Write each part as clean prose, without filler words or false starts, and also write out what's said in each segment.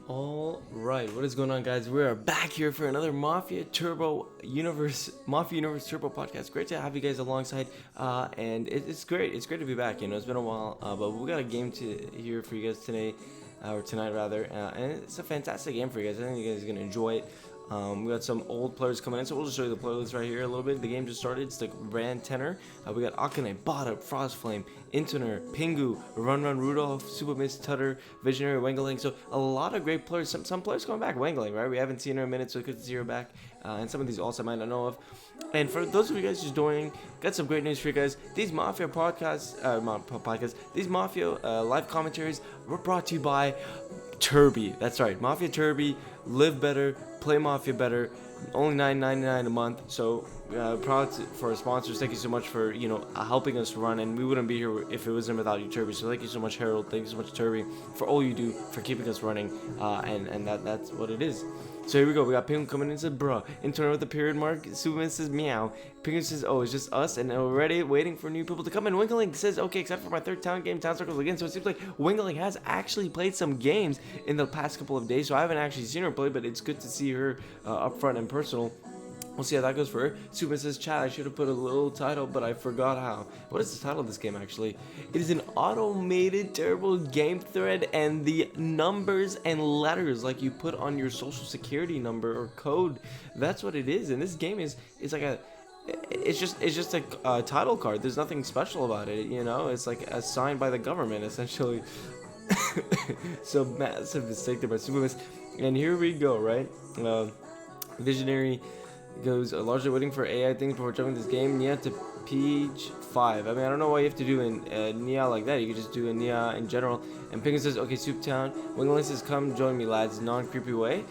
All right, what is going on, guys? We are back here for another Mafia Universe Turbo podcast. Great to have you guys alongside, and it's great. It's great to be back. It's been a while, but we got a game to here for you guys today, or tonight rather, and it's a fantastic game for you guys. I think you guys are gonna enjoy it. We got some old players coming in, so we'll just show you the player list right here a little bit. The game just started. It's the Grand Tenor. We got Akane, Bada, Frostflame, Intoner, Pingu, Run Rudolph, Super Miss, Tutter, Visionary, Wengeling. So a lot of great players. Some players coming back. Wengeling, right? We haven't seen her in a minute, so good to see her back. And some of these also I might not know of. And for those of you guys just joining, got some great news for you guys. These Mafia these Mafia live commentaries were brought to you by Turby. That's right, Mafia Turby. Live better, play Mafia better. Only $9.99 a month. So proud for our sponsors. Thank you so much for helping us run, and we wouldn't be here if it wasn't without you, Turby. So thank you so much, Harold. Thank you so much, Turby, for all you do for keeping us running. And that's what it is. So here we go. We got Penguin coming in and says, bruh. Intern with the period mark. Superman says, meow. Penguin says, oh, it's just us and already waiting for new people to come in. Wingling says, okay, except for my third town game, Town Circles again. So it seems like Wingling has actually played some games in the past couple of days. So I haven't actually seen her play, but it's good to see her up front and personal. We'll see how that goes for her. Superman says, chat, I should have put a little title, but I forgot how. What is the title of this game, actually? It is an automated terrible game thread, and the numbers and letters like you put on your social security number or code, that's what it is. And this game is like it's just a title card. There's nothing special about it, It's like assigned by the government, essentially. So massive mistake there by Superman. And here we go, right? Visionary goes largely waiting for AI things before jumping this game. Nia to Peach 5. I mean, I don't know why you have to do Nia like that. You could just do a Nia in general. And Penguin says, okay, Soup Town. Wingling says, come join me, lads. Non-creepy way.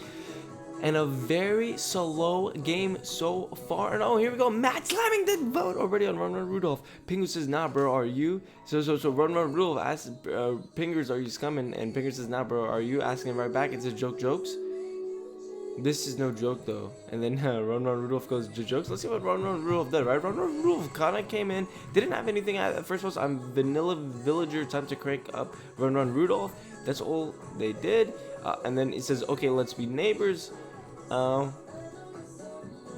And a very slow game so far. And oh, here we go. Matt slamming the vote already on Run Rudolph. Penguin says, nah, bro, are you? So Run Rudolph asks Pingers, are you scumming? And Pinger says, nah, bro, are you? Asking him right back. It says, jokes. This is no joke, though. And then Run Rudolph goes to jokes. Let's see what Run Rudolph did, right? Run Rudolph kind of came in. Didn't have anything at first post. I'm Vanilla Villager. Time to crank up Run Rudolph. That's all they did. And then it says, okay, let's be neighbors.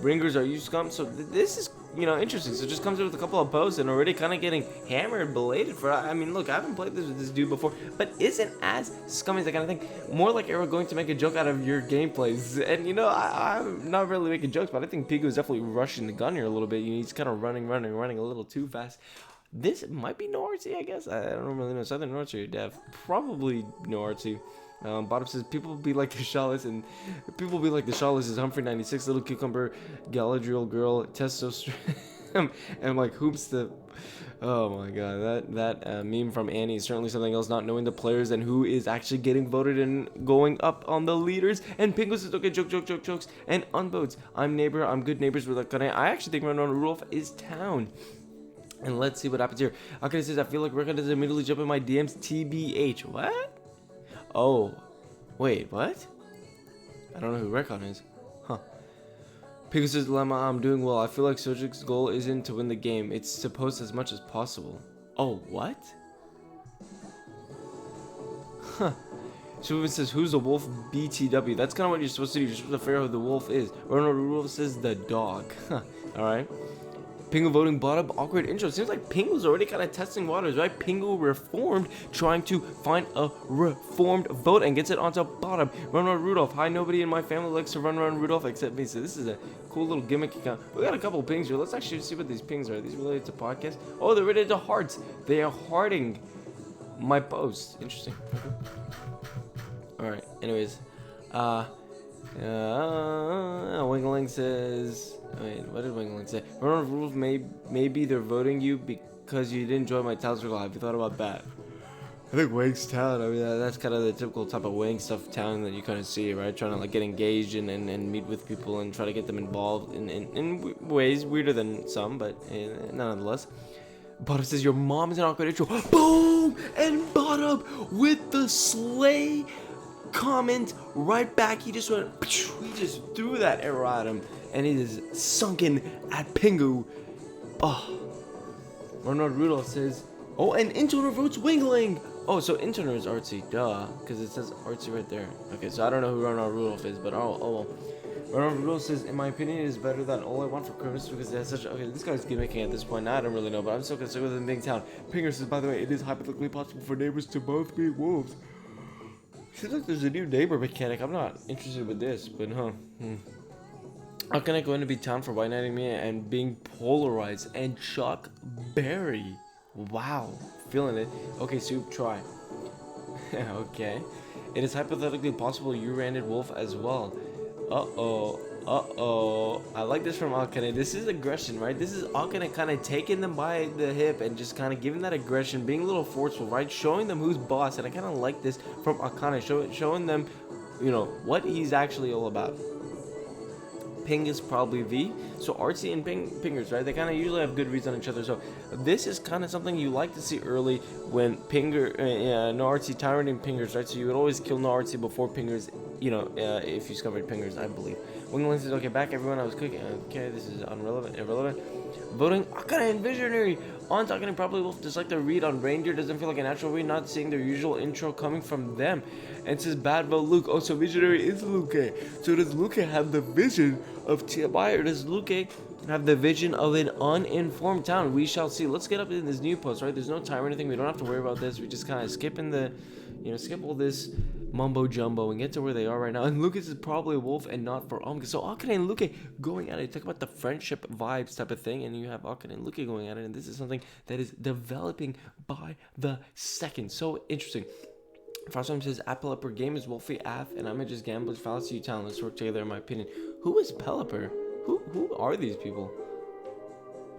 Ringers, are you scum? So this is, interesting. So it just comes in with a couple of posts and already kind of getting hammered, belated for. I mean, look, I haven't played this with this dude before, but isn't as scummy as I kind of think. More like Arrow going to make a joke out of your gameplays. And, I'm not really making jokes, but I think Pigu is definitely rushing the gun here a little bit. He's kind of running a little too fast. This might be no RT, I guess. I don't really know. Southern North or Dev. Probably no RT. Bottom says, people be like the Shawless, and people be like the Shawless is Humphrey 96, Little Cucumber, Galadriel Girl, Testosterone, and like Hoops the. Oh my god, that meme from Annie is certainly something else, not knowing the players and who is actually getting voted and going up on the leaders. And Pingo says, okay, jokes, and Unboats, I'm good neighbors with Akane. I actually think Run Rudolph is town. And let's see what happens here. Akane says, I feel like Rekon doesn't immediately jump in my DMs, TBH. What? Oh, wait, what? I don't know who Rekon is. Huh. Pegasus Dilemma, I'm doing well. I feel like Sojik's goal isn't to win the game. It's to post as much as possible. Oh, what? Huh. Superman says, who's the wolf? BTW. That's kind of what you're supposed to do. You're supposed to figure out who the wolf is. Ronald Rudolph says the dog. Alright. Pingu voting bottom, awkward intro. Seems like Pingu's already kind of testing waters, right? Pingu reformed, trying to find a reformed vote and gets it onto bottom. Run Rudolph. Hi, nobody in my family likes to run Rudolph except me. So this is a cool little gimmick account. We got a couple pings here. Let's actually see what these pings are. Are these related to podcasts? Oh, they're related to hearts. They are hearting my post. Interesting. Alright, anyways. Wingling says... Wait, what did Wingling say? Run of Rules, maybe they're voting you because you didn't join my town circle. Have you thought about that? I think Wang's town. I mean, that's kind of the typical type of Wang stuff town that you kind of see, right? Trying to like get engaged and meet with people and try to get them involved in ways weirder than some, but nonetheless. Bottom says your mom is an awkward intro. Boom! And Bottom with the slay comment right back. He just went. He just threw that arrow at him. And it is sunken at Pingu. Oh. Ronald Rudolph says, oh, and Intona votes Wingling. Oh, so Internet is artsy, duh, because it says artsy right there. Okay, so I don't know who Ronald Rudolph is, but oh well. Ronald Rudolph says, in my opinion, it is better than All I Want for Christmas because it has such. Okay, this guy's gimmicking at this point. Now I don't really know, but I'm still concerned with the big town. Pinger says, by the way, it is hypothetically possible for neighbors to both be wolves. Seems like there's a new neighbor mechanic. I'm not interested with this, but How can I go into be town for white knighting me and being polarized and Chuck Berry? Wow, feeling it. Okay, Soup, try. Okay. It is hypothetically possible you ran wolf as well. Uh-oh. I like this from Akane. This is aggression, right? This is Akane kind of taking them by the hip and just kind of giving that aggression, being a little forceful, right? Showing them who's boss. And I kind of like this from Akane. Showing them, what he's actually all about. Ping is probably V. So Artsy and Pingers, right? They kind of usually have good reads on each other. So this is kind of something you like to see early when no Artsy tyrant and Pingers, right? So you would always kill no Artsy before Pingers, if you discovered Pingers, I believe. Wingling says, okay, back everyone, I was cooking. Okay, this is irrelevant. Voting Akane and Visionary. On talking probably will dislike the read on Reindeer. Doesn't feel like a natural read, not seeing their usual intro coming from them. And says bad vote Luke. Oh, so Visionary is Luke. So does Luke have the vision of Tiabai, or does Luke have the vision of an uninformed town? We shall see. Let's get up in this new post, right? There's no time or anything. We don't have to worry about this. We just kind of skip all this mumbo jumbo and get to where they are right now. And Lucas is probably a wolf and not for Omega. So Akane and Luke going at it. Talk about the friendship vibes type of thing, and you have Akane and Luke going at it, and this is something that is developing by the second. So interesting. Frostworm says, Pelipper game is Wolfie Af, and I'm just Gambler's Fallacy Town. Let's work together, in my opinion. Who is Pelipper? Who are these people?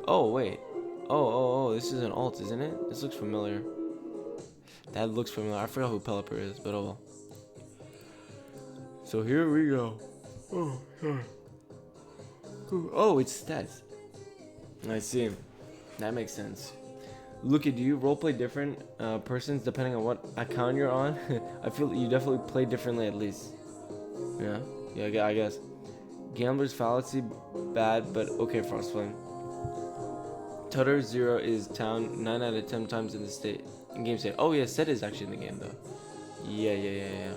Oh, wait. Oh, this is an alt, isn't it? This looks familiar. That looks familiar. I forgot who Pelipper is, but oh well. So here we go. Oh, sorry. Oh, it's stats. I see. That makes sense. Luki, do you roleplay different persons depending on what account you're on? I feel you definitely play differently at least. Yeah, I guess. Gambler's Fallacy, bad, but okay, Frostflame. Tutter 0 is town 9 out of 10 times in the state. In game state. Oh yeah, Set is actually in the game though. Yeah.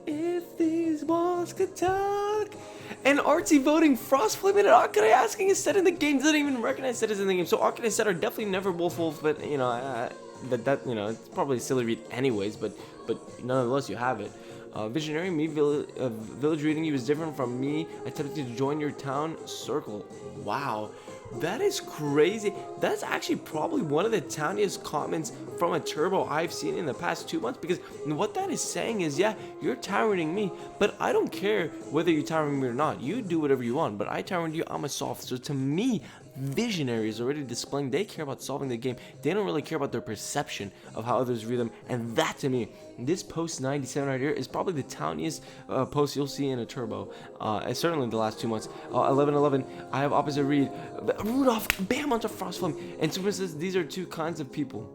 If these walls could talk. And Artsy voting Frostflame and Akane asking is Set in the game. Doesn't even recognize Set is in the game. So Akane and Set are definitely never wolf, but it's probably a silly read anyways, but nonetheless you have it. Visionary, me village reading you is different from me attempting to join your town circle. Wow, that is crazy. That's actually probably one of the towniest comments from a turbo I've seen in the past 2 months, because what that is saying is, yeah, you're tyrant me, but I don't care whether you're tyrant me or not. You do whatever you want, but I tyrant you, I'm a soft. So to me, Visionary is already displaying they care about solving the game. They don't really care about their perception of how others read them, and that to me, this post 97 right here is probably the towniest post you'll see in a turbo, certainly in the last 2 months. 11-11, I have opposite read. Rudolph, bam, onto Frostflame, and Super says these are two kinds of people.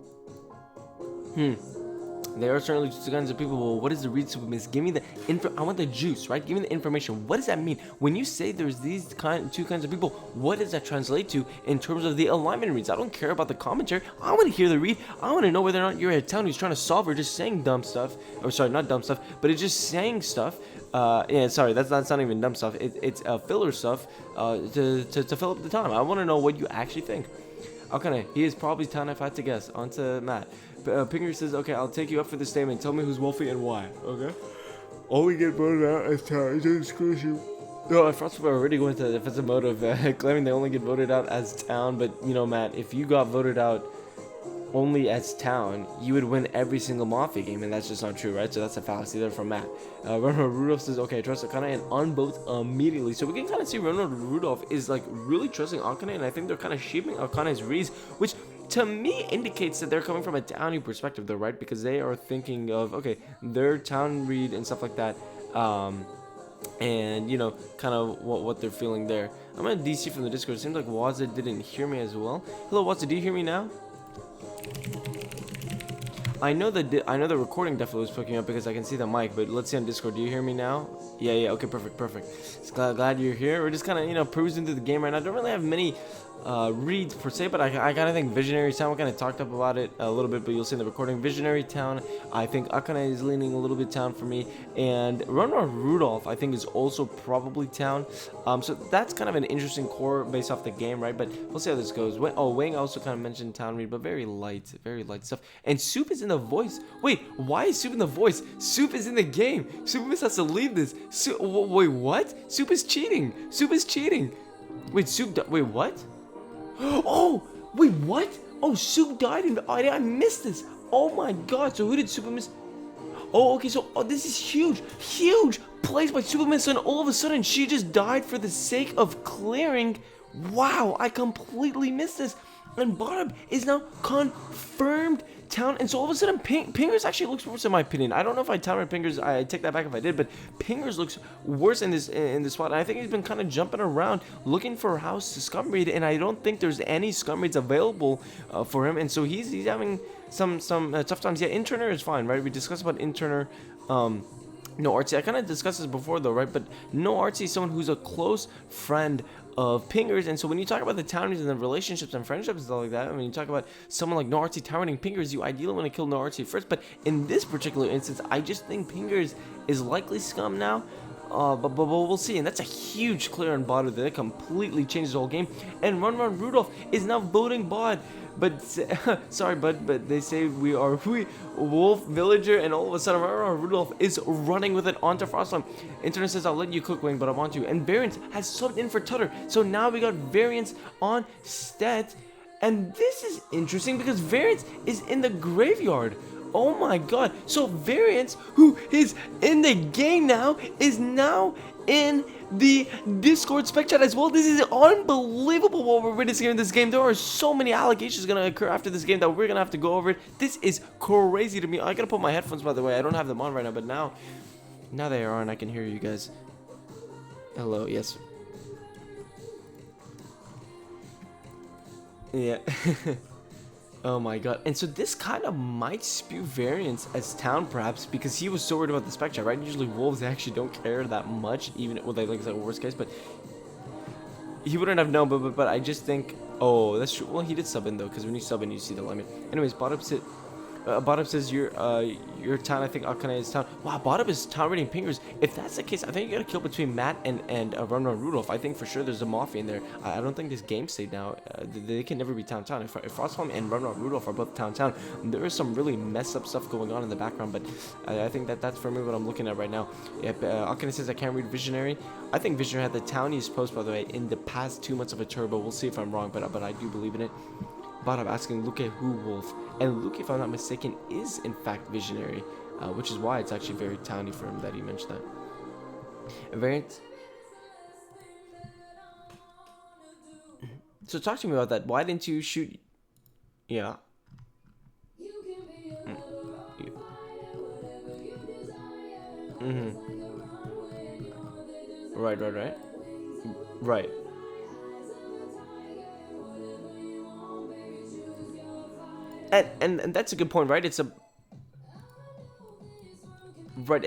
They are certainly two kinds of people. Well, what is the read, Supermiss? Give me the info. I want the juice, right? Give me the information. What does that mean? When you say there's these two kinds of people, what does that translate to in terms of the alignment reads? I don't care about the commentary. I want to hear the read. I want to know whether or not you're a town who's trying to solve or just saying dumb stuff. Or sorry, not dumb stuff, but it's just saying stuff. Sorry, that's not even dumb stuff. It's filler stuff to fill up the time. I want to know what you actually think. Okay, he is probably town if I had to guess. On to Matt. Pinger says, okay, I'll take you up for the statement. Tell me who's Wolfie and why. Okay? Only get voted out as town. It doesn't screw you. No, Frostflame already went to defensive mode of claiming they only get voted out as town. But, Matt, if you got voted out only as town, you would win every single Mafia game, and that's just not true, right? So that's a fallacy there from Matt. Rudolph says, okay, trust Akane and unvote immediately. So we can kind of see Ronald Rudolph is like really trusting Akane, and I think they're kind of shaping Akane's reads, which to me indicates that they're coming from a townie perspective though, right? Because they are thinking of, okay, their town read and stuff like that, and kind of what they're feeling there. I'm gonna DC from the Discord. It seems like Waza didn't hear me as well. Hello, Waza, do you hear me now? I know the recording definitely was picking up because I can see the mic, but let's see on Discord. Do you hear me now? Yeah, okay, perfect. Glad you're here. We're just kind of, cruising through the game right now. I don't really have many read per se, but I kind of think Visionary Town, we kind of talked up about it a little bit, but you'll see in the recording, Visionary Town, I think Akane is leaning a little bit Town for me, and Run Rudolph, I think, is also probably Town. So that's kind of an interesting core based off the game, right? But we'll see how this goes. Wing also kind of mentioned Town read, but very light stuff. And Soup is in the voice. Wait, why is Soup in the voice? Soup is in the game. Soup has to leave this. Wait, what? Soup is cheating. Soup is cheating. Wait, wait, what? Oh, wait, what? Oh, Soup died and I missed this. Oh my god, so who did Super miss? Oh, okay, so this is huge plays by Super miss, and all of a sudden she just died for the sake of clearing. Wow, I completely missed this. And Bottom is now confirmed Town, and so all of a sudden Pingers actually looks worse in my opinion. I don't know if I Town or Pingers, I take that back if I did, but Pingers looks worse in this spot. And I think he's been kind of jumping around looking for a house to scum raid, and I don't think there's any scum raids available for him, and so he's having some tough times. Yeah, Interner is fine, right? We discussed about Interner. No Artsy, I kind of discussed this before though, right? But No Artsy is someone who's a close friend of Pingers, and so when you talk about the townies and the relationships and friendships and stuff like that, when you talk about someone like No Artsy towering Pingers, you ideally want to kill No Artsy first. But in this particular instance, I just think Pingers is likely scum now. But we'll see, and that's a huge clear on bot that completely changes the whole game. And Run Rudolph is now voting bot. But sorry, but they say we Wolf Villager, and all of a sudden Run Rudolph is running with it onto Frostline. Internet says I'll let you cook Wing, but I want to. And Variance has subbed in for Tutter, so now we got Variance on Stet, and this is interesting because Variance is in the graveyard. Oh my god, so Variance, who is in the game now, is now in the Discord spec chat as well. This is unbelievable what we're witnessing in this game. There are so many allegations gonna occur after this game that we're gonna have to go over it. This is crazy to me. I gotta put my headphones, by the way. I don't have them on right now, but now they are on. I can hear you guys. Hello, yes. Yeah. Oh my god. And so this kind of might spew Variance as Town, perhaps, because he was so worried about the spec chat, right? Usually Wolves actually don't care that much, even well, they like the worst case, but he wouldn't have known. But I just think, oh, that's true. Well, he did sub in though, because when you sub in, you see the limit. Anyways, Bottom says your Town. I think Akane is Town. Wow, Bottom is Town rating Pingers. If that's the case, I think you gotta kill between Matt and Run Rudolph. I think for sure there's a Mafia in there. I don't think this game state now. They can never be Town. If Frostfalm and Run Rudolph are both Town, there is some really messed up stuff going on in the background. But I think that's for me what I'm looking at right now. Yep, Akane says I can't read Visionary. I think Visionary had the Townies post, by the way, in the past 2 months of a turbo. We'll see if I'm wrong, but I do believe in it. Bottom asking Luke who Wolf, and Luke, if I'm not mistaken, is in fact Visionary, which is why it's actually very towny for him that he mentioned that. Variant. So talk to me about that. Why didn't you shoot? Yeah. Right. And that's a good point, right? It's a right,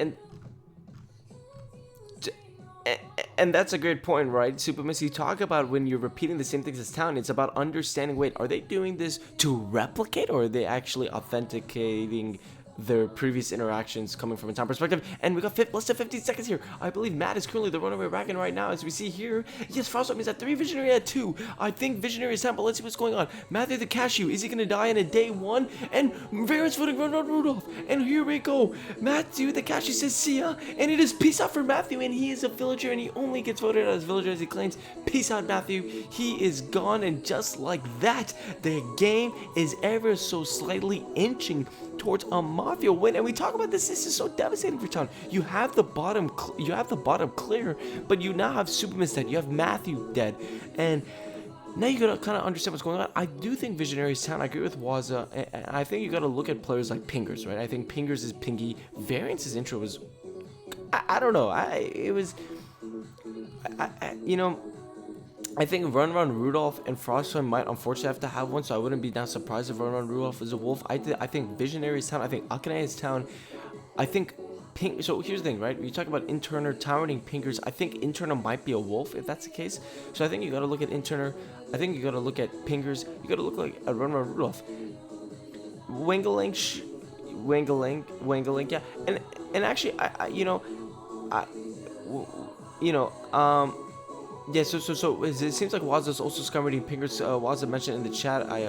and that's a great point, right? Supermiss, you talk about when you're repeating the same things as Town, it's about understanding, wait, are they doing this to replicate, or are they actually authenticating their previous interactions coming from a Town perspective? And we got less than 15 seconds here. I believe Matt is currently the runaway wagon right now, as we see here. Yes, Frostbite is at 3, Visionary at 2. I think Visionary is Town, but let's see what's going on. Matthew the Cashew, is he going to die in a day 1? And Variance voting Run Rudolph. And here we go. Matthew the Cashew says see ya. And it is peace out for Matthew, and he is a villager, and he only gets voted as villager as he claims. Peace out, Matthew. He is gone, and just like that, the game is ever so slightly inching towards a Mafia win. And we talk about this is so devastating for Town. You have the bottom clear, but you now have Supermiss dead, you have Matthew dead, and now you gotta kind of understand what's going on. I do think Visionary is Town. I agree with Waza, and I think you gotta look at players like Pingers, right? I think Pingers is Pingy. Variance's intro was, I don't know, you know, I think Run Rudolph and Frostflame might unfortunately have to have one, so I wouldn't be that surprised if Run Rudolph is a wolf. I think Visionary is Town. I think Akane is Town. I think so here's the thing, right? You talk about Interner towering Pingers. I think Interner might be a wolf if that's the case. So I think you got to look at Interner. I think you got to look at Pingers. You got to look like at Run Rudolph. Wingaling, Wingaling, yeah. And actually, I, w- you know, yeah, it seems like Wazza's also scum-reading Pingers. Wazza mentioned in the chat, I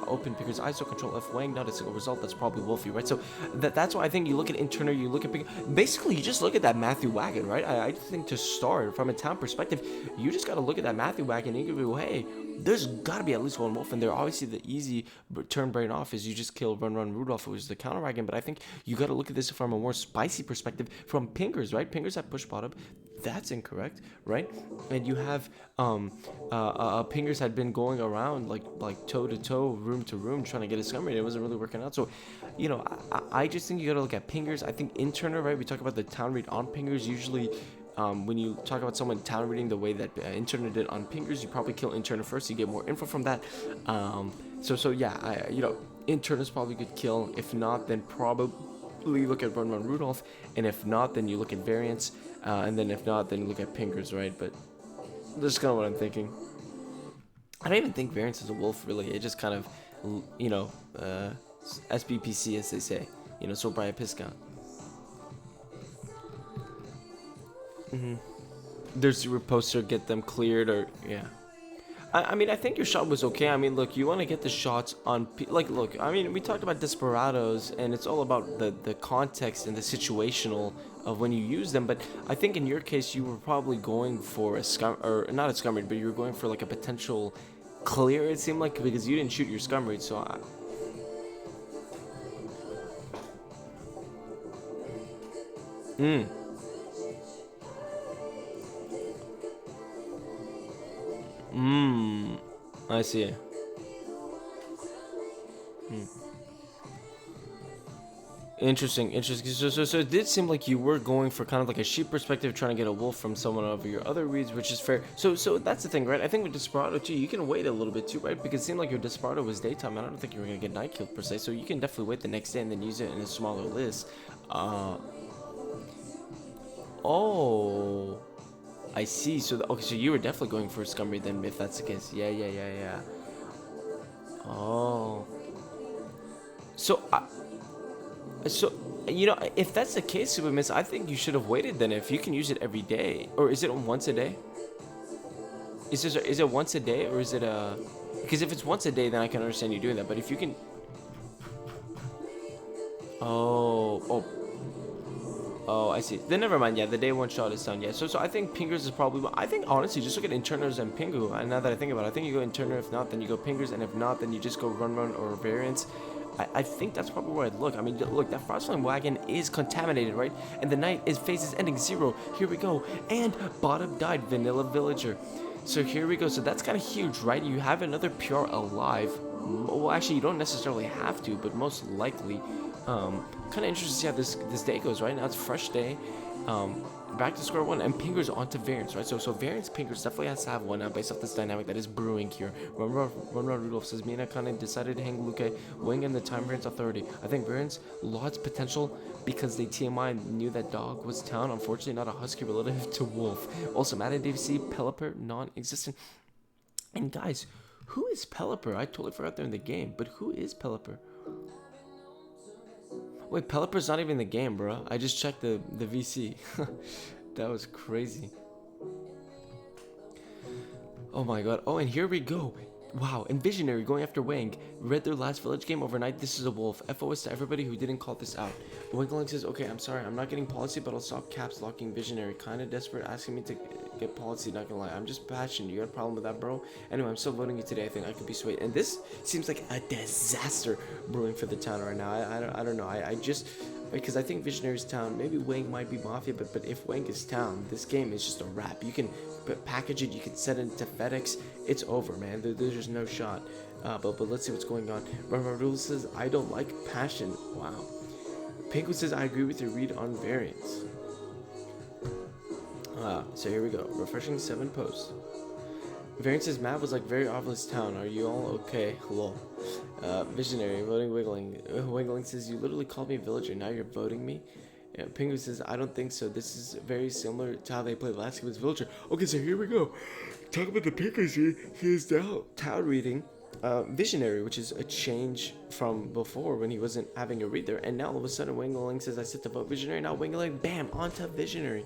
open Pingers ISO control F Wang, not a single result. That's probably Wolfie, right? So that's why I think you look at Interner, you look at Pinger. Basically, you just look at that Matthew Wagon, right? I think to start, from a town perspective, you just got to look at that Matthew Wagon and you can go, hey, there's got to be at least one wolf in there. Obviously, the easy turn brain off is you just kill Run Rudolph, who is the counter wagon. But I think you got to look at this from a more spicy perspective from Pingers, right? Pingers have push bottom. That's incorrect, right? And you have Pingers had been going around like toe to toe, room to room, trying to get a scum rate. It wasn't really working out. So, I just think you got to look at Pingers. I think Interner, right? We talk about the town read on Pingers. Usually, when you talk about someone town reading the way that Interner did on Pingers, you probably kill Interner first. You get more info from that. So yeah, Interner's probably a good kill. If not, then probably look at Run Rudolph, and if not, then you look at Variants, and then if not, then you look at Pingers, right? But that's kind of what I'm thinking. I don't even think Variants is a wolf, really. It just kind of, SBPC, as they say, sold by a Piscon. There's your poster, get them cleared, or yeah. I mean, I think your shot was okay. I mean, look, you want to get the shots on, look, I mean, we talked about Desperados, and it's all about the context and the situational of when you use them, but I think in your case, you were probably going for a scum, or not a scum read, but you were going for like a potential clear, it seemed like, because you didn't shoot your scum read, so I see. Interesting. So it did seem like you were going for kind of like a sheep perspective, trying to get a wolf from someone over your other reads, which is fair. So that's the thing, right? I think with Desperado too, you can wait a little bit too, right? Because it seemed like your Desperado was daytime. I don't think you were gonna get night killed per se. So you can definitely wait the next day and then use it in a smaller list. Oh, I see. So okay, so you were definitely going for a scum read then, if that's the case. Yeah. Oh. So, if that's the case, Super Miss, I think you should have waited then. If you can use it every day, or is it once a day? Is it once a day, or is it a? Because if it's once a day, then I can understand you doing that. But if you can, oh, I see. Then never mind. Yeah, the day one shot is done. Yeah. So I think Pingers is probably. I think honestly, just look at Interners and Pingu. And now that I think about it, I think you go Interner. If not, then you go Pingers, and if not, then you just go Run or Variants. I think that's probably where I'd look. I mean, look, that Frostflame wagon is contaminated, right? And the night is phases ending 0. Here we go. And bottom died, Vanilla Villager. So here we go. So that's kind of huge, right? You have another pure alive. Well, actually, you don't necessarily have to, but most likely. Kind of interested to see how this day goes, right? Now it's fresh day. Back to square one, and Pingers onto Variants, right? So Variants Pingers definitely has to have one now based off this dynamic that is brewing here. Run Rudolph says Mina kind of decided to hang Luke Wing in the time Variants authority. I think Variants lost potential because they TMI knew that dog was town. Unfortunately, not a husky relative to wolf. Also, Matt and DVC Pelipper non-existent. And guys, who is Pelipper? I totally forgot they're in the game, but who is Pelipper? Wait, Pelipper's not even in the game, bro. I just checked the VC. That was crazy. Oh my god. Oh, and here we go. Wow, and Visionary going after Wang. Read their last village game overnight. This is a wolf. FOS to everybody who didn't call this out. Wangling says, okay, I'm sorry. I'm not getting policy, but I'll stop caps locking Visionary. Kinda desperate asking me to get policy, not gonna lie. I'm just passionate. You got a problem with that, bro? Anyway, I'm still voting you today. I think I could be swayed. And this seems like a disaster brewing for the town right now. I don't know. I just... Because I think Visionary's town, maybe Wang might be Mafia, but if Wang is town, this game is just a wrap. You can package it, you can set it into FedEx, it's over, man. There's just no shot. But let's see what's going on. Rule says, I don't like passion. Wow. Pingu says, I agree with your read on Variants. So here we go. Refreshing 7 posts. Variant says, Matt was like very obvious town. Are you all okay? Lol. Visionary, voting Wiggling. Wiggling says, you literally called me villager. Now you're voting me. Yeah, Penguin says, I don't think so. This is very similar to how they played last game as Villager. Okay, so here we go. Talk about the Penguins here. He is now Tau reading Visionary, which is a change from before when he wasn't having a read there. And now all of a sudden, Wingeling says, I set to vote Visionary. Now Wingeling, bam, onto Visionary.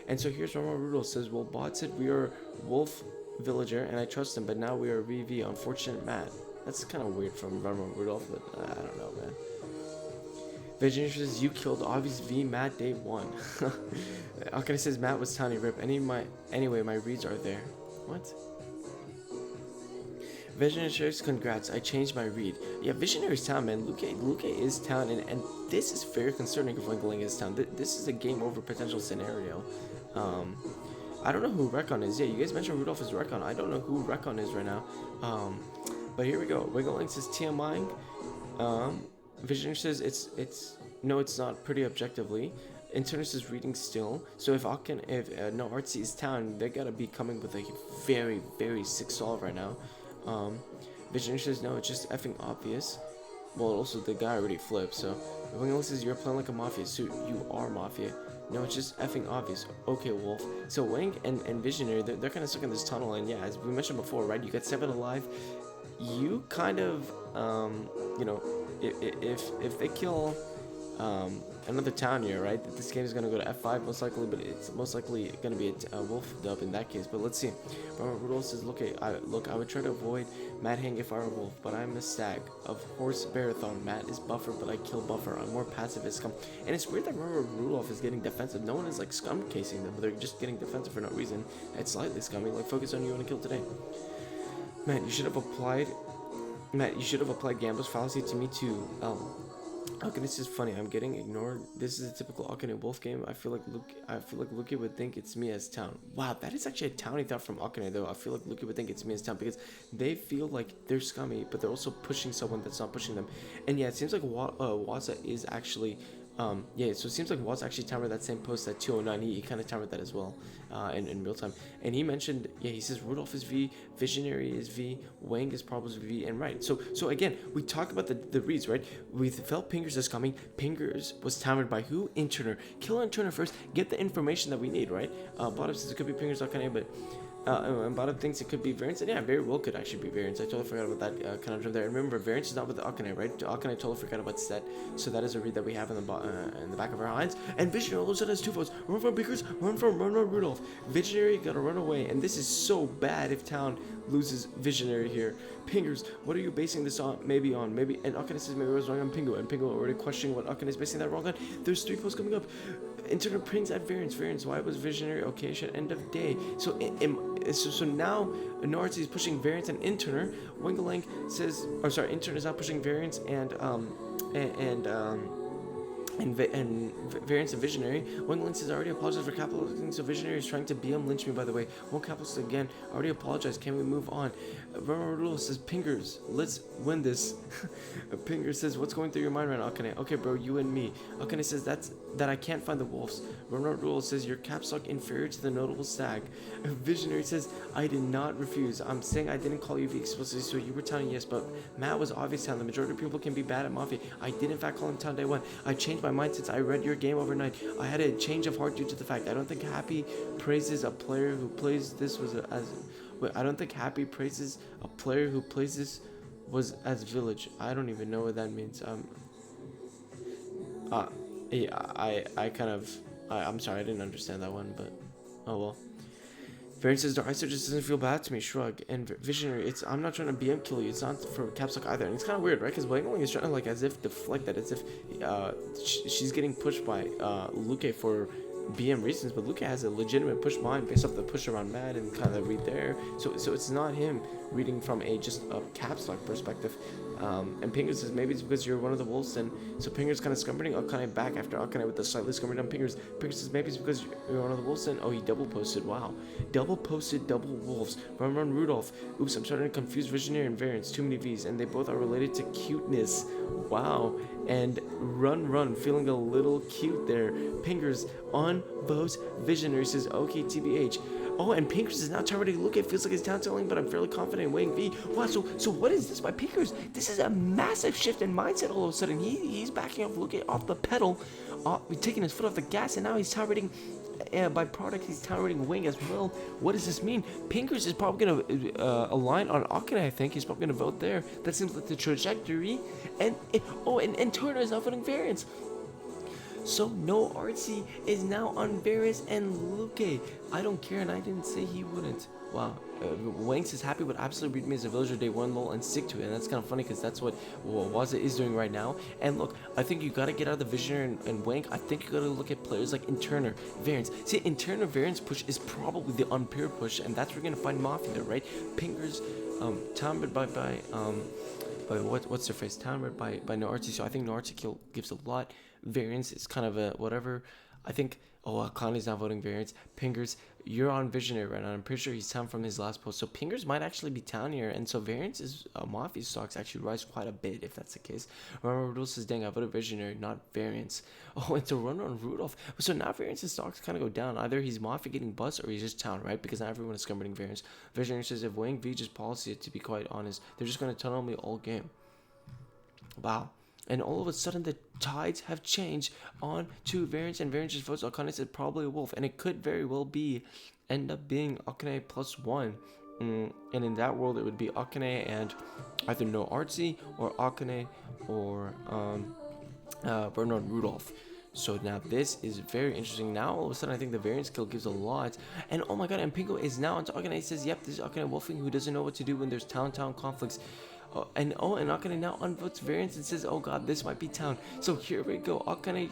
And so here's Romo Rudolph says, well, Bot said we are Wolf Villager, and I trust him, but now we are VV. Unfortunate Matt. That's kind of weird from Romo Rudolph, but I don't know, man. Visionary says, you killed Obvious V Matt day one. Akane says, Matt was tiny rip. Anyway, my reads are there. What? Visionary says, congrats, I changed my read. Yeah, Visionary's town, man. Luke is town, and this is very concerning if Wingeling is town. This is a game over potential scenario. I don't know who Recon is. Yeah, you guys mentioned Rudolph is Recon. I don't know who Recon is right now. But here we go. Wingeling says TMI. Visionary says it's not pretty objectively. Internist is reading still. So if no Artsy is town, they gotta be coming with a very, very sick solve right now. Visionary says no, it's just effing obvious. Well, also the guy already flipped. So Wingeling says you're playing like a Mafia, so you are Mafia. No, it's just effing obvious. Okay, Wolf. So Wing and Visionary, they're kind of stuck in this tunnel, and yeah, as we mentioned before, right? You got 7 alive. You kind of, if they kill another town here, right? This game is gonna go to F5 most likely, but it's most likely gonna be a Wolf dub in that case. But let's see. Robert Rudolph says, I would try to avoid Matt Hang if I were Wolf, but I'm a stag of horse marathon. Matt is buffer, but I kill buffer. I'm more passive as scum. And it's weird that Robert Rudolph is getting defensive. No one is like scum casing them, but they're just getting defensive for no reason. It's slightly scummy. Like, focus on you want to kill today. Matt, you should have applied Gambler's fallacy to me too. Okay, this is funny. I'm getting ignored. This is a typical Akane Wolf game. I feel like Luki would think it's me as town. Wow, that is actually a towny thought from Akane though. I feel like Luki would think it's me as town because they feel like they're scummy, but they're also pushing someone that's not pushing them. And yeah, it seems like Waza is actually so it seems like Watts actually timed that same post at 209. He kind of timed that as well in real time. And he mentioned, he says Rudolph is V, Visionary is V, Wang is probably V, and right. So again, we talk about the reads, right? We felt Pingers is coming. Pingers was timed by who? Interner. Kill Interner first, get the information that we need, right? Bottom says it could be Pingers, but and Bottom thinks it could be Variance, and yeah, very well could actually be Variance. I totally forgot about that conundrum there. And remember, Variance is not with the Akane, right? Akane totally forgot about Set, so that is a read that we have in the back of our minds. And Visionary all of a sudden has 2 votes. Run from Pickers, run from Rudolph. Visionary gotta run away, and this is so bad if Town loses Visionary here. Pingers, what are you basing this on? Maybe, and Akane says maybe I was wrong on Pingu, and Pingu already questioning what Akane is basing that wrong on. There's 3 posts coming up. Internal pings at Variance, why was Visionary okay? Should end of day. So now North is pushing Variance and Interner. Wingeling says, Interner is now pushing Variance and Variance and Visionary. Wingeling says, I already apologized for capitalizing, so Visionary is trying to BM lynch me, by the way. Won't capitalize again. I already apologized. Can we move on? Rudolph says, Pingers, let's win this. Pinger says, what's going through your mind right now, Akane? Okay, bro, you and me. Akane says, that I can't find the wolves. Rudolph says, your caps lock inferior to the notable stag. Visionary says, I did not refuse. I'm saying I didn't call you V explicitly, so you were telling yes, but Matt was obvious town. The majority of people can be bad at Mafia. I did in fact call him town day 1. I changed my mind since I read your game overnight. I had a change of heart due to the fact I don't think Happy praises a player who plays this I don't think Happy praises a player who plays this was as Village. I don't even know what that means. I'm sorry, I didn't understand that one, but oh well. Variance says, the ISO just doesn't feel bad to me, shrug. And Visionary, I'm not trying to BM kill you, it's not for caps lock either. And it's kind of weird, right? Because Wangling is trying to, like, as if deflect that, as if she's getting pushed by Luke for BM reasons, but Luke has a legitimate push behind based off the push around Mad and kind of read there. So it's not him reading from just a caps lock perspective. And Pinger says maybe it's because you're one of the wolves, and so Pinger's kind of scumbering Akane back after Akane with the slightly scumbering down Pinger says maybe it's because you're one of the wolves, and he double posted. Wow, double posted, double wolves. Run Rudolph. Oops, I'm starting to confuse Visionary and Variance. Too many V's, and they both are related to cuteness. Wow. And run, feeling a little cute there. Pingers on votes. Visionary says, okay, TBH. Oh, and Pinkers is now targeting Luke. It feels like he's down tilling, but I'm fairly confident in Wang V. Wow, so what is this by Pinkers? This is a massive shift in mindset all of a sudden. He's backing off Luke off the pedal, taking his foot off the gas, and now he's targeting. By product, he's towering Wing as well. What does this mean? Pinkers is probably going to align on Akane, I think. He's probably going to vote there. That seems like the trajectory. And Turner is now voting variance. So no Artsy is now on Varys and Luke. I don't care, and I didn't say he wouldn't. Wow. Wanks is happy with absolutely read me as a villager day one lol and stick to it, and that's kind of funny because that's what Waza is doing right now. And look, I think you got to get out of the Visionary and Wank. I think you got to look at players like Interner, Variance. See, Interner Variance push is probably the unpure push, and that's where you're gonna find Mafia there, right? Pingers, Townbred by what's their face? Townbred by No Artsy. So I think No Artsy kill gives a lot. Variance is kind of a whatever. I think Connie's not voting variance. Pingers, you're on Visionary right now. I'm pretty sure he's town from his last post. So Pingers might actually be town here. And so variance is Mafia stocks actually rise quite a bit if that's the case. Remember, Rudolph says, dang, I voted Visionary, not variance. Oh, it's a run on Rudolph. So now variance's stocks kind of go down. Either he's Mafia getting bust or he's just town, right? Because not everyone is converting variance. Visionary says, if Wang V just policy it, to be quite honest, they're just going to tunnel me all game. Wow. And all of a sudden, the tides have changed on to Variance, and Variance just votes Akane said probably a wolf, and it could very well end up being Akane +1. And in that world, it would be Akane and either No Artsy or Akane or Bernard Rudolph. So now this is very interesting. Now all of a sudden I think the variance skill gives a lot. And oh my god, and Pingo is now on Akane. He says, yep, this is Akane Wolfing who doesn't know what to do when there's town conflicts. And Akane now unvotes variance and says, oh god, this might be town. So here we go. Akane,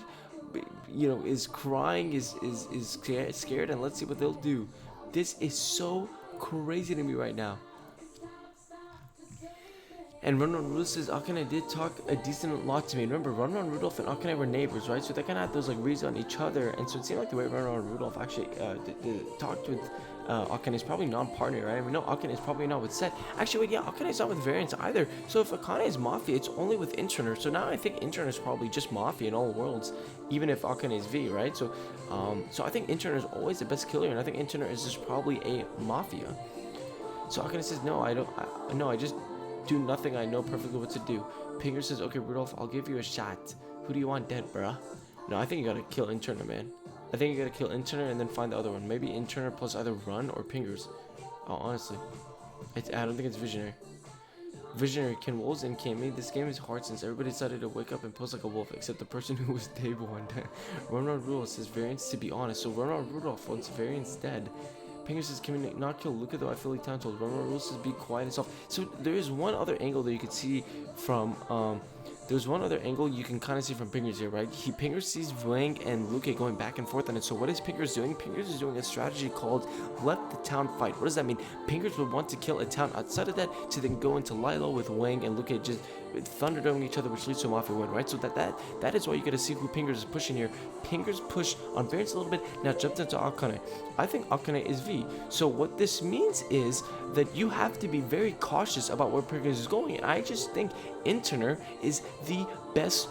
is crying, is scared, and let's see what they'll do. This is so crazy to me right now. And Run Rudolph says Akane did talk a decent lot to me. Remember, Run Rudolph and Akane were neighbors, right? So they kind of had those reads on each other. And so it seemed like the way Run Rudolph actually talked with Akane is probably non-partner, right? We know Akane is probably not with Set. Actually, wait, yeah, Akane is not with Variance either. So if Akane is Mafia, it's only with Interner. So now I think Interner is probably just Mafia in all worlds, even if Akane is V, right? So I think Interner is always the best killer, and I think Interner is just probably a Mafia. So Akane says, no, I just do nothing. I know perfectly what to do. Pinger says, okay, Rudolph, I'll give you a shot. Who do you want dead, bruh? No, I think you gotta kill Interner, man. I think you gotta kill Interner and then find the other one. Maybe Interner plus either Run or Pingers. Oh, honestly. I don't think it's Visionary. Visionary, can wolves and can me? This game is hard since everybody decided to wake up and post like a wolf, except the person who was day one. Ronald Rudolph says Variance to be honest. So Ronald Rudolph wants Variance dead. Pinger says, can we not kill Luca though? I feel like Town told. Ronald Rudolph says, be quiet and soft. So there is one other angle that you could see from there's one other angle you can kind of see from Pingers here, right? Pingers sees Wang and Luke going back and forth on it. So what is Pingers doing? Pingers is doing a strategy called let the town fight. What does that mean? Pingers would want to kill a town outside of that to then go into Lilo with Wang and Luke just thunderdoming each other, which leads to a Mafia win, right? So that is why you gotta see who Pingers is pushing here. Pingers push on Variance a little bit, now jumped into Akane. I think Akane is V. So what this means is that you have to be very cautious about where Pingers is going. And I just think Interner is the best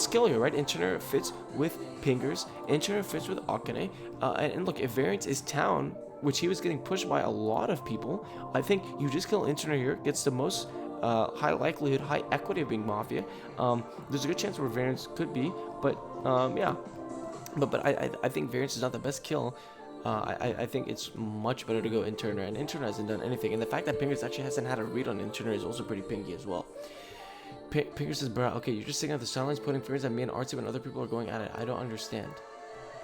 skill here, right? Interner fits with Pingers. Interner fits with Akane. And look, if Variance is town, which he was getting pushed by a lot of people, I think you just kill Interner here, gets the most high likelihood, high equity of being Mafia. There's a good chance where Variance could be, but yeah. But I think Variance is not the best kill. I think it's much better to go Interner, and Interner hasn't done anything. And the fact that Pingers actually hasn't had a read on Interner is also pretty pinky as well. Pingers says, bro, okay, you're just sitting at the sidelines putting fingers at me and Artsy when other people are going at it. I don't understand.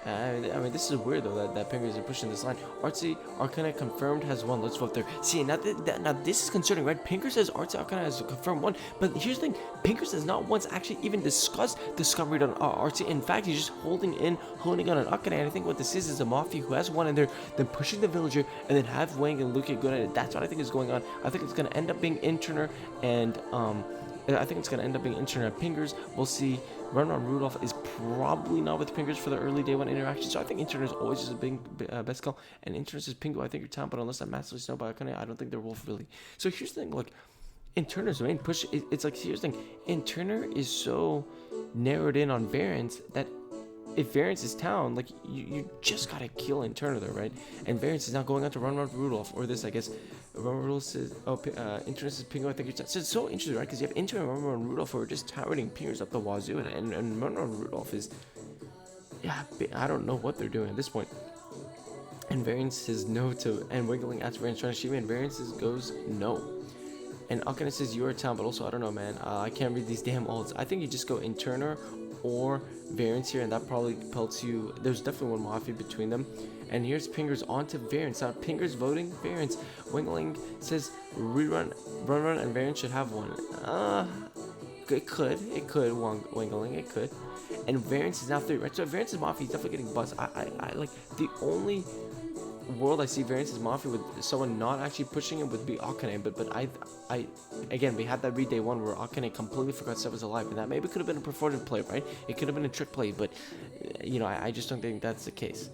I mean, this is weird though that Pingers are pushing this line. Artsy, Arcana confirmed has won. Let's vote there. See, now this is concerning, right? Pingers says Artsy Arcana has confirmed one, but here's the thing: Pingers has not once actually even discussed discovery on Artsy. In fact, he's just honing on an Arcana. And I think what this is a Mafia who has won, and they're then pushing the villager, and then have Wang and Luke get good at it. That's what I think is going on. I think it's gonna end up being Interner and I think it's going to end up being Internet Pingers. We'll see. Run Rudolph is probably not with Pingers for the early day one interaction. So I think Internet is always just a big best call. And Internet is Pingo. I think you're town, but unless I'm massively snowed by Akane, I don't think they're Wolf really. So here's the thing. Look, Interner's main push, it's like, here's the thing. Interner is so narrowed in on Variance that if Variance is town, like you just gotta kill Interna there, right? And Variance is now going out to run Rudolph, or this, I guess. Rudolph says, Interna says Pingo, I think you're so it's so interesting, right? Because you have Interna, and Rudolph who are just towering pingers up the wazoo, and Rudolph is, yeah, I don't know what they're doing at this point. And Variance says no to, and Wiggling asks Variance trying to shoot me, and Variance goes no. And Akane says you're a town, but also I don't know, man. I can't read these damn ults. I think you just go Interner or Variance here, and that probably pelts you. There's definitely one Mafia between them. And here's Pingers onto Variance. Now Pingers voting Variance. Wingling says run, and Variance should have one. It could, Wingling, it could. And Variance is now 3, right? So Variance's Mafia is definitely getting buzzed. I like the only world I see Variance's Mafia with someone not actually pushing him would be Akane, but I again, we had that read day 1 where Akane completely forgot Seth was alive, and that maybe could have been a performative play, right? It could have been a trick play, but you know, I just don't think that's the case.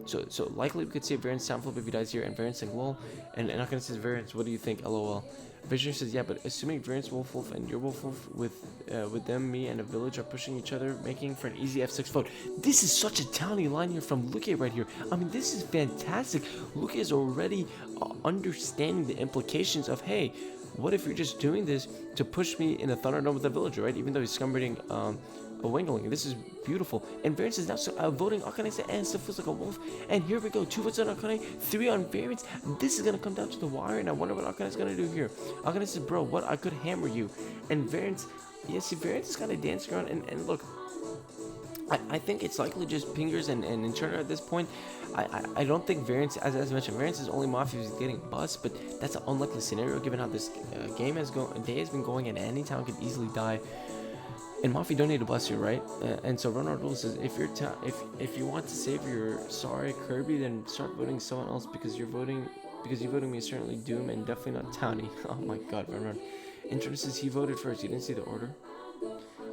So likely we could see a Variance sound flip if he dies here, and Variance saying, well, and Akane says, Variance, what do you think? LOL. Visionary says, yeah, but assuming Variance Wolf and your Wolf with them, me, and a village are pushing each other, making for an easy F6 vote. This is such a towny line here from Luke right here. I mean, this is fantastic. Luke is already understanding the implications of, hey, what if you're just doing this to push me in a Thunderdome with the villager, right? Even though he's scumbrating a Wingling. This is beautiful. And Variance is now voting Akane and still feels like a wolf. And here we go. 2 votes on Akane, 3 on Variance. This is going to come down to the wire, and I wonder what Akane is going to do here. Akane says, bro, what? I could hammer you. And Variance, yes, Variance is kind of dancing around. And look, I think it's likely just Pingers and Interna at this point. I don't think Variance, as I mentioned, Variance's only Mafia is getting bust, but that's an unlikely scenario given how this day has been going, and any town could easily die. And Mafia don't need to bust you, right? And so Ronald Rule says, if you want to save your sorry Kirby, then start voting someone else because you voting me is certainly Doom and definitely not Townie. Oh my God, Ronald. Internet says he voted first. You didn't see the order.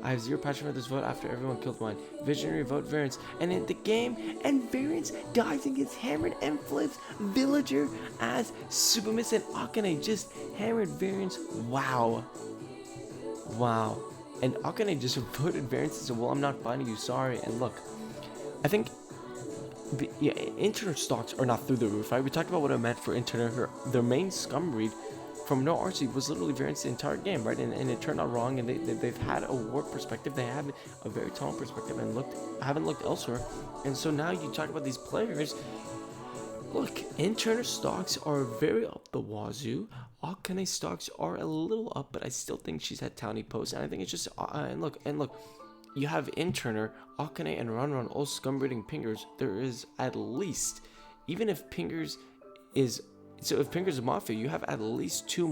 I have 0 passion for this vote after everyone killed mine. Visionary vote Variance, and in the game, and Variance dies and gets hammered and flips. Villager as Supermiss and Akane just hammered Variance. Wow. And Akane just voted Variance and said, well, I'm not fighting you, sorry. And look, I think, yeah, Internet stocks are not through the roof, right? We talked about what it meant for Internet. Their main scum read from no RC was literally Variance the entire game, right? And it turned out wrong, and they've had a warp perspective. They have a very tall perspective and haven't looked elsewhere. And so now you talk about these players. Look, Internet stocks are very up the wazoo. Akane stocks are a little up, but I still think she's had towny posts, and I think it's just and look, you have Interner, Akane, and Run all scum breeding Pingers. There is at least, even if Pingers is. So if Pingers is Mafia, you have at least 2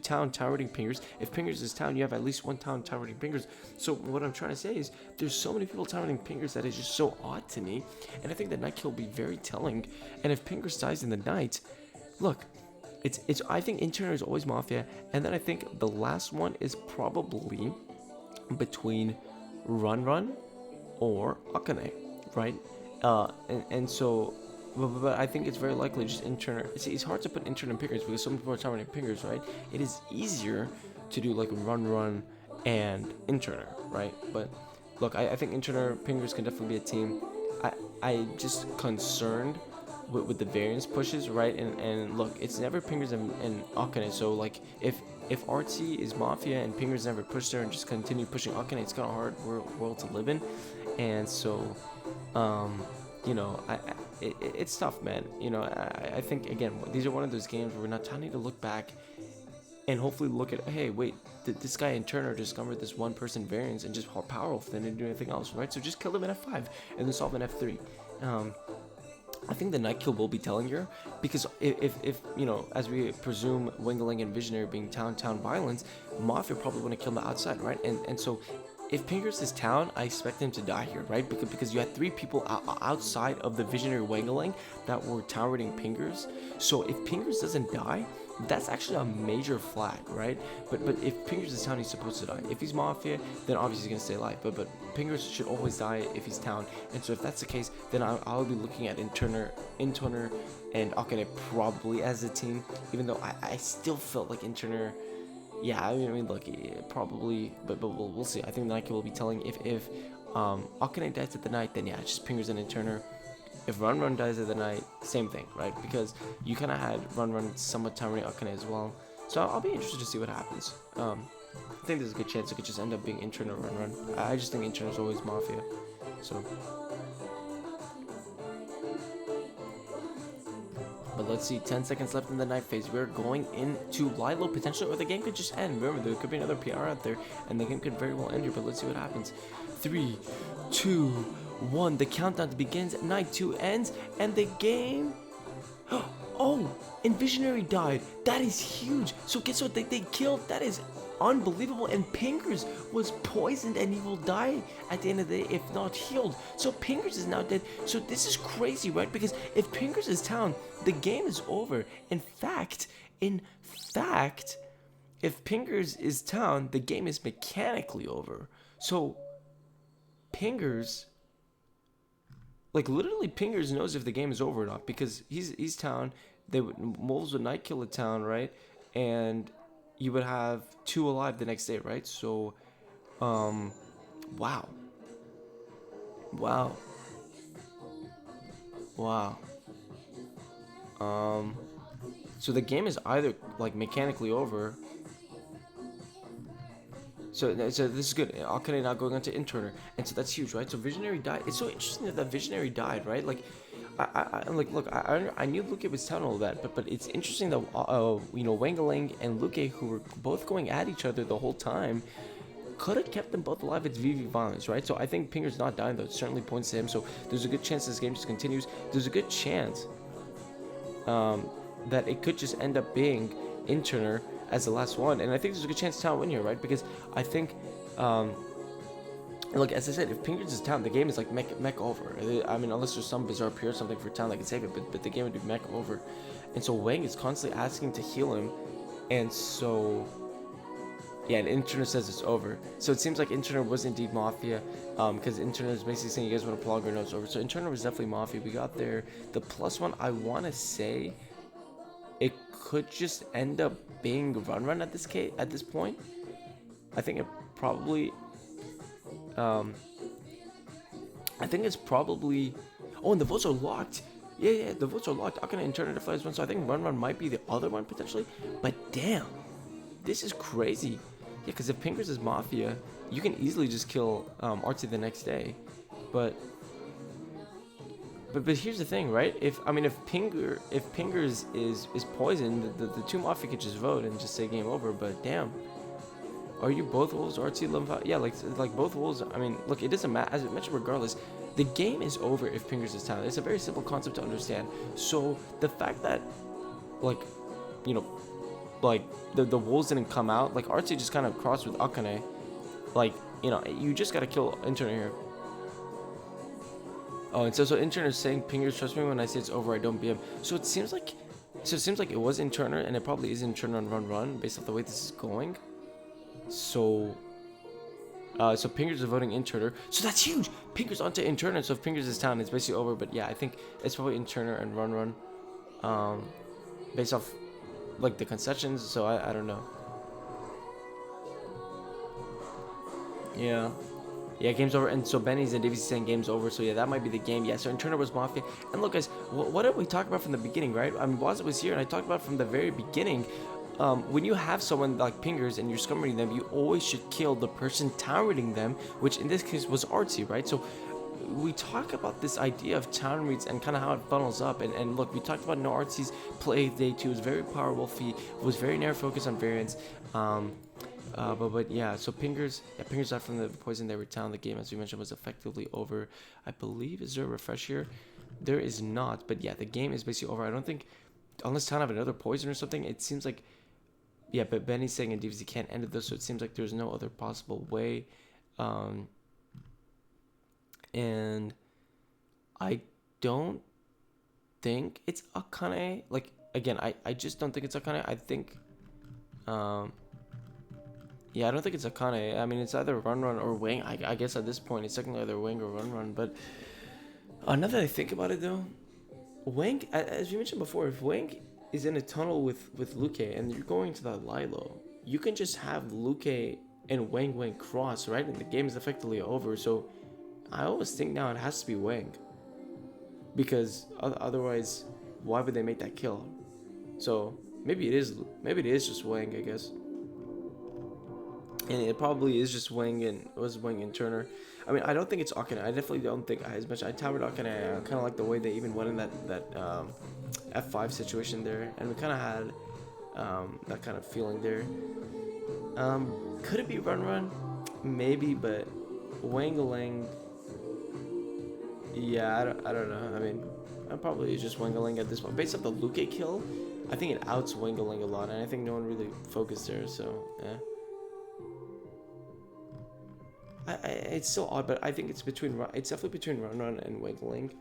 town towering Pingers. If Pingers is town, you have at least 1 town towering Pingers. So what I'm trying to say is there's so many people towering Pingers that is just so odd to me. And I think the night kill will be very telling. And if Pingers dies in the night, look, it's I think Interner is always Mafia. And then I think the last one is probably between Run or Akane, right? And so... But I think it's very likely just Interner. It's hard to put Interner and Pingers because some people are targeting Pingers, right? It is easier to do like Run and Interner, right? But look, I think Interner Pingers can definitely be a team. I'm just concerned with the variance pushes, right? And look, it's never Pingers and Akane. So like if RT is Mafia and Pingers never push there and just continue pushing Akane, it's kind of hard world to live in. And so, you know, it's tough, man. You know, I think, again, these are one of those games where we're not trying to look back and hopefully look at, hey, wait, did this guy in Turner discovered this one person variance and just powerful, then didn't do anything else, right? So just kill him in F5 and then solve in F3. I think the night kill will be telling here, because if you know, as we presume Wingling and Visionary being town violence, Mafia probably want to kill them outside, right? And so if Pingers is town, I expect him to die here, right? Because you had 3 people outside of the Visionary Wangling that were towering Pingers. So if Pingers doesn't die, that's actually a major flag, right? But if Pingers is town, he's supposed to die. If he's Mafia, then obviously he's gonna stay alive. But Pingers should always die if he's town. And so if that's the case, then I'll be looking at Interner and Akane probably as a team. Even though I still felt like Interner. Yeah, I mean, look, probably, but we'll see. I think Nike will be telling if Akane dies at the night, then yeah, it's just Pingers and Interner. If Run Run dies at the night, same thing, right? Because you kind of had Run Run somewhat towering Akane as well. So I'll be interested to see what happens. I think there's a good chance it could just end up being Intern or Run Run. I just think Intern is always Mafia. So. But let's see, 10 seconds left in the night phase. We're going into Lilo potentially, or the game could just end. Remember, there could be another PR out there, and the game could very well end here, but let's see what happens. 3, 2, 1. The countdown begins, Night 2 ends, and the game... Oh, and Visionary died. That is huge. So guess what? They killed. That is unbelievable. And Pingers was poisoned and he will die at the end of the day if not healed. So Pingers is now dead. So this is crazy, right? Because if Pingers is down, the game is over. In fact, if Pingers is down, the game is mechanically over. So Pingers... Like, literally, Pingers knows if the game is over or not, because he's town. Wolves would night kill a town, right? And you would have 2 alive the next day, right? So, wow. So the game is either, like, mechanically over. So this is good. Akane now going on to Interner, and so that's huge, right? So Visionary died. It's so interesting that Visionary died, right? Like, I knew Luke was telling all that, but it's interesting that Wangalang and Luke, who were both going at each other the whole time, could have kept them both alive. It's VV violence, right? So I think Pinger's not dying though. It certainly points to him. So there's a good chance this game just continues. There's a good chance that it could just end up being Interner as the last one, and I think there's a good chance Town win here, right? Because I think, look, as I said, if Pingers is Town, the game is like mech over. I mean, unless there's some bizarre PR or something for Town that can save it, but the game would be mech over. And so Wang is constantly asking to heal him, and so yeah, and Interner says it's over. So it seems like Interner was indeed Mafia, because Interner is basically saying you guys want to plug or no, it's over. So Interner was definitely Mafia. We got there. The +1, I want to say it could just end up being Run Run at this point. I think it probably I think it's probably... Oh, and the votes are locked. Yeah, the votes are locked. Akane and Internet Flies one, so I think Run Run might be the other one potentially. But damn, this is crazy. Yeah, because if Pingers is Mafia, you can easily just kill Artsy the next day. But here's the thing, right? If Pingers is poisoned, the 2 Mafia could just vote and just say game over. But damn, are you both Wolves, Artsy, Lumva? Yeah, like both Wolves. I mean, look, it doesn't matter. As I mentioned, regardless, the game is over if Pingers is Town. It's a very simple concept to understand. So the fact that, like, the Wolves didn't come out, like Artsy just kind of crossed with Akane, like, you just gotta kill Internet here. Oh, and so Interner is saying, Pingers, trust me when I say it's over, I don't BM. So it seems like it was Interner, and it probably is Interner on Run based off the way this is going. So Pingers is voting Interner. So that's huge. Pingers onto Interner. So if Pingers is Town, it's basically over. But yeah, I think it's probably Interner and Run. Based off like the concessions. So I don't know. Yeah, game's over. And so Benny's and Davies saying game's over. So yeah, that might be the game. Yeah, so Interner was Mafia. And look, guys, what did we talk about from the beginning, right? I mean, Wazit was here, and I talked about from the very beginning. When you have someone like Pingers and you're scumrating them, you always should kill the person towering them, which in this case was Artsy, right? So we talk about this idea of town reads and kind of how it funnels up. And look, we talked about no Artsy's play day 2. It was very powerful feat. It was very narrow focus on variance. But yeah, so Pingers out from the poison they were Town. The game, as we mentioned, was effectively over. I believe, is there a refresh here? There is not, but yeah, the game is basically over. I don't think, unless Town have another poison or something, it seems like, yeah, but Benny's saying in DVZ can't end it though, so it seems like there's no other possible way. And I don't think it's Akane. Like, again, I just don't think it's Akane. I think, yeah, I don't think it's Akane. I mean, it's either Run or Wang. I guess at this point, it's technically either Wang or Run. But now that I think about it, though, Wang, as you mentioned before, if Wang is in a tunnel with Luke and you're going to that Lilo, you can just have Luke and Wang cross, right? And the game is effectively over. So I always think now it has to be Wang, because otherwise, why would they make that kill? So maybe it is just Wang, I guess. And it probably is just Wang and it was Wang and Turner. I mean, I don't think it's Akane. I definitely don't think as much. I towered Akane. I kind of like the way they even went in that F5 situation there, and we kind of had that kind of feeling there. Could it be Run? Maybe, but Wang Lang. Yeah, I don't know. I mean, I'm probably just Wang Lang at this point. Based off the Luke kill, I think it outs Wang Lang a lot, and I think no one really focused there. So yeah. It's still odd, but I think it's definitely between Run and Wang Lang.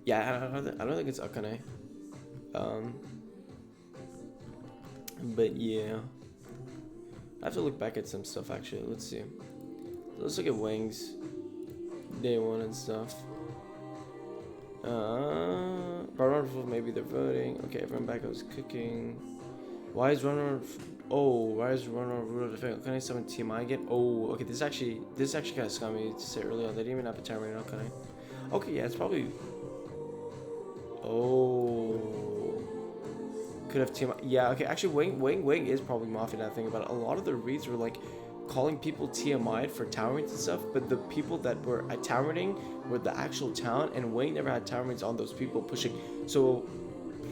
Yeah, I don't think it's Akane. But yeah, I have to look back at some stuff actually. Let's see. Let's look at Wang's day one and stuff. Maybe they're voting. Okay, everyone back. I was cooking. Why is Runner? Why is Runner defending? Can I summon TMI again? Oh, okay. This actually kind of scummy to say earlier on. They didn't even have a timer right now, can I? Okay, yeah, it's probably. Oh, could have TMI. Yeah, okay. Actually, Wang is probably Mafia. Now thinking about it, a lot of the reads were like calling people TMI'd for towering and stuff, but the people that were at towering were the actual town, and Wang never had towerings on those people pushing. So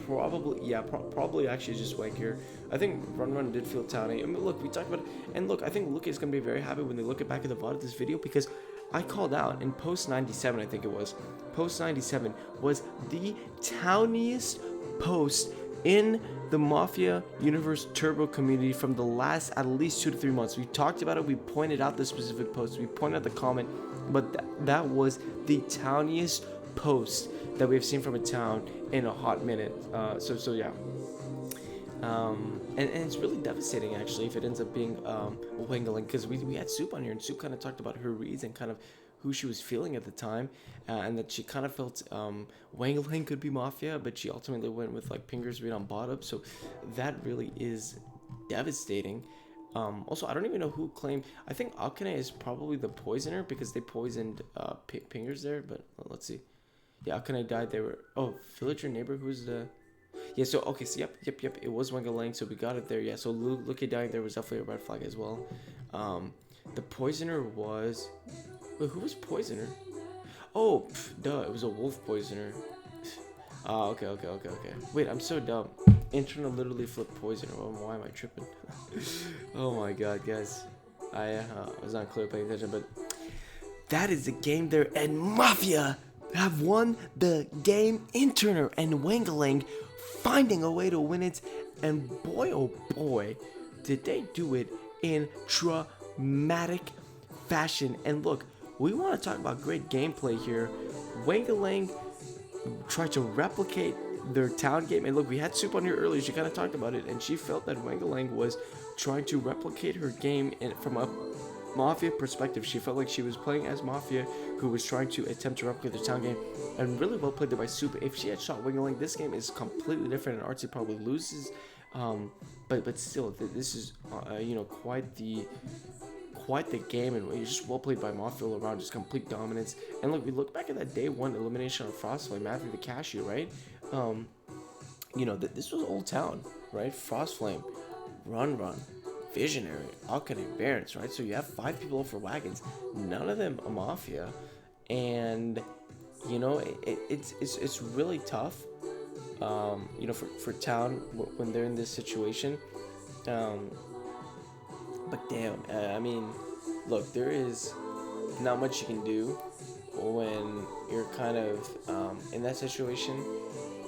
probably actually just Wang here. I think Run did feel towny. I mean, look, we talked about it, and look, I think Luke is gonna be very happy when they look back at the VOD of this video, because I called out in post 97, I think it was. Post 97 was the towniest post in the Mafia Universe Turbo community from the last at least 2 to 3 months. We talked about it, we pointed out the specific post, we pointed out the comment, but that was the towniest post that we've seen from a town in a hot minute. So yeah. And it's really devastating actually if it ends up being Wangling, because we had Soup on here, and Soup kind of talked about her reads and kind of who she was feeling at the time, and that she kind of felt Wangling could be Mafia, but she ultimately went with like Pinger's read on bottom. So that really is devastating. Also, I don't even know who claimed. I think Akane is probably the poisoner because they poisoned Pingers there, but let's see. Yeah, Akane died. They were villager neighbor. Who's the? Yeah. So okay. So yep. It was Wangalang. So we got it there. Yeah. So Luke dying there was definitely a red flag as well. The poisoner was. Wait, who was poisoner? Oh, duh. It was a wolf poisoner. Okay. Wait, I'm so dumb. Interna literally flipped poisoner. Why am I tripping? Oh my god, guys. I was not clear paying attention, but that is the game there, and Mafia have won the game in Turner, and Wangalang finding a way to win it, and boy oh boy did they do it in dramatic fashion. And look, we want to talk about great gameplay here. Wangalang tried to replicate their town game, and look, we had Soup on here earlier, she kind of talked about it, and she felt that Wangalang was trying to replicate her game from a Mafia perspective. She felt like she was playing as Mafia, who was trying to attempt to replicate the town game, and really well played there by Soup. If she had shot Wangalang, this game is completely different, and Artsy probably loses. But still, this is quite the game, and it's just well played by Mafia all around, just complete dominance. And look, we look back at that day one elimination on Frostflame, Matthew the Cashew, right? This was Old Town, right? Frostflame, Run, Visionary, Akane, Barons, right? So you have 5 people for wagons, none of them a Mafia, and it's really tough, for Town when they're in this situation. But damn, I mean, look, there is not much you can do when you're kind of in that situation.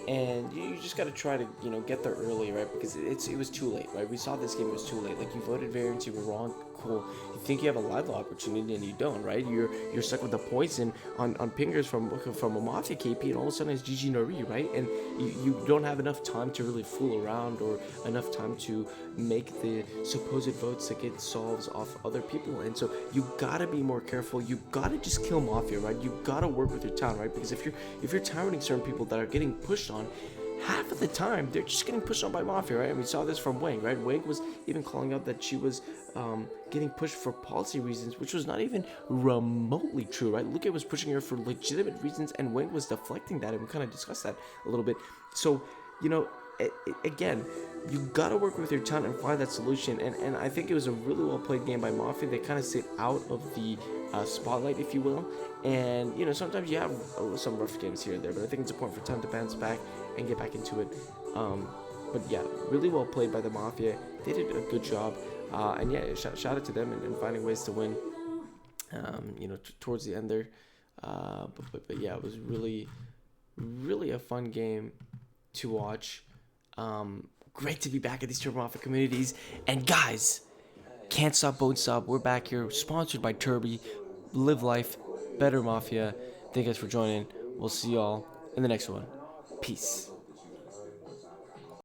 And you just got to try to, get there early, right? Because it was too late, right? We saw this game, it was too late. Like, you voted variance, you were wrong, cool. You think you have a live opportunity, and you don't, right? You're stuck with the poison on Pingers from a Mafia KP, and all of a sudden it's GG Nori, right? And you don't have enough time to really fool around, or enough time to make the supposed votes to get solves off other people. And so you gotta be more careful. You gotta just kill Mafia, right? You gotta work with your town, right? Because if you're targeting certain people that are getting pushed on, half of the time they're just getting pushed on by Mafia, right? And we saw this from Wing, right? Wing was even calling out that she was getting pushed for policy reasons, which was not even remotely true, right? Luke was pushing her for legitimate reasons, and Wing was deflecting that, and we kind of discussed that a little bit. So, again, you gotta work with your talent and find that solution. And I think it was a really well played game by Mafia. They kind of sit out of the spotlight, if you will. And sometimes you have some rough games here and there, but I think it's important for time to bounce back and get back into it. But yeah, really well played by the Mafia. They did a good job. And yeah, shout out to them and finding ways to win. Towards the end there. But yeah, it was really, really a fun game to watch. Great to be back at these Turbo Mafia communities. And guys, can't stop, won't stop. We're back here, sponsored by Turby. Live life, better Mafia. Thank you guys for joining. We'll see y'all in the next one. Peace.